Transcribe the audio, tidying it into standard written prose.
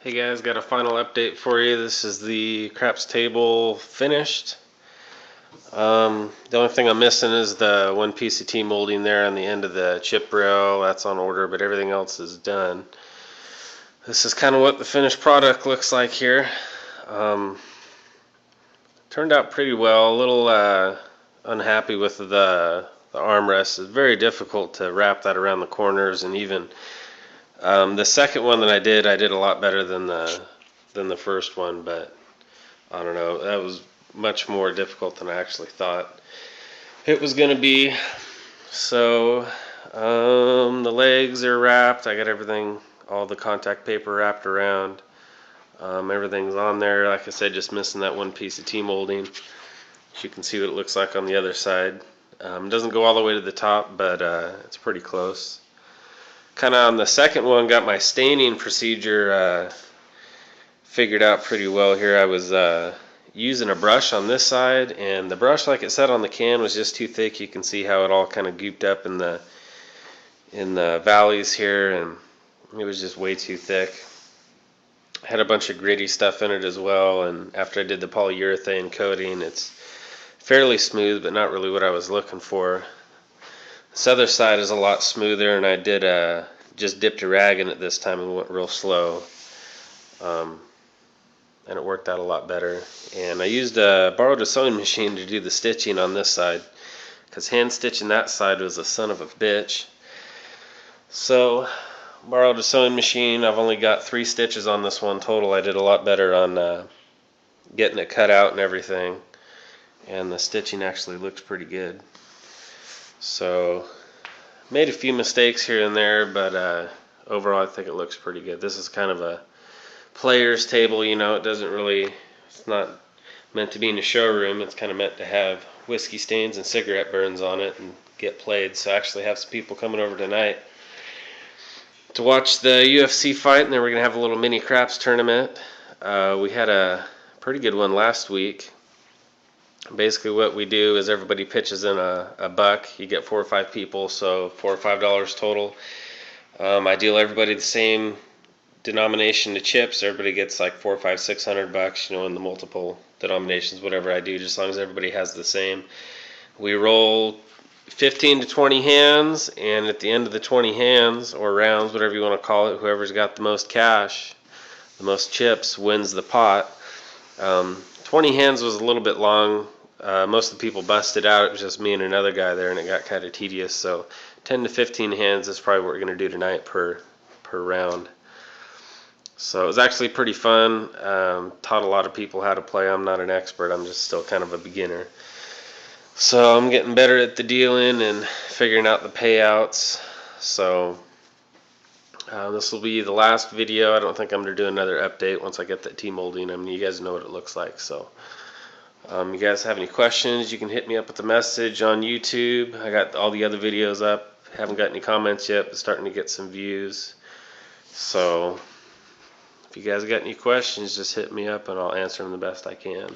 Hey guys, got a final update for you. This is the craps table finished. The only thing I'm missing is the one PCT molding there on the end of the chip rail. That's on order, but everything else is done. This is kind of what the finished product looks like here. Turned out pretty well. A little unhappy with the armrest. It's very difficult to wrap that around the corners, and even the second one that I did a lot better than the first one, but I don't know. That was much more difficult than I actually thought it was going to be. So the legs are wrapped. I got everything, all the contact paper wrapped around. Everything's on there. Like I said, just missing that one piece of T-molding. As you can see what it looks like on the other side. It doesn't go all the way to the top, but it's pretty close. Kind of on the second one, got my staining procedure figured out pretty well here. I was using a brush on this side, and the brush, like it said on the can, was just too thick. You can see how it all kind of gooped up in the valleys here, and it was just way too thick. Had a bunch of gritty stuff in it as well, and after I did the polyurethane coating, it's fairly smooth, but not really what I was looking for. This other side is a lot smoother, and I did just dipped a rag in it this time and went real slow. And it worked out a lot better. And I borrowed a sewing machine to do the stitching on this side, because hand stitching that side was a son of a bitch. So borrowed a sewing machine. I've only got 3 stitches on this one total. I did a lot better on getting it cut out and everything, and the stitching actually looks pretty good. So made a few mistakes here and there, but overall I think it looks pretty good. This is kind of a player's table, you know. It's not meant to be in a showroom. It's kind of meant to have whiskey stains and cigarette burns on it and get played. So I actually have some people coming over tonight to watch the UFC fight, and then we're going to have a little mini craps tournament. We had a pretty good one last week. Basically what we do is everybody pitches in a buck. You get 4 or 5 people, so $4 or $5 total. I deal everybody the same denomination to chips. Everybody gets like $400, $500, $600, you know, in the multiple denominations, whatever I do, just as long as everybody has the same. We roll 15 to 20 hands, and at the end of the 20 hands, or rounds, whatever you want to call it, whoever's got the most cash, the most chips, wins the pot. 20 hands was a little bit long. Most of the people busted out. It was just me and another guy there, and it got kind of tedious. So 10 to 15 hands is probably what we're going to do tonight per round. So it was actually pretty fun. Taught a lot of people how to play. I'm not an expert. I'm just still kind of a beginner. So I'm getting better at the dealing and figuring out the payouts. So this will be the last video. I don't think I'm going to do another update once I get that T-molding. I mean, you guys know what it looks like. So you guys have any questions, you can hit me up with a message on YouTube. I got all the other videos up. Haven't got any comments yet, but starting to get some views. So if you guys got any questions, just hit me up and I'll answer them the best I can.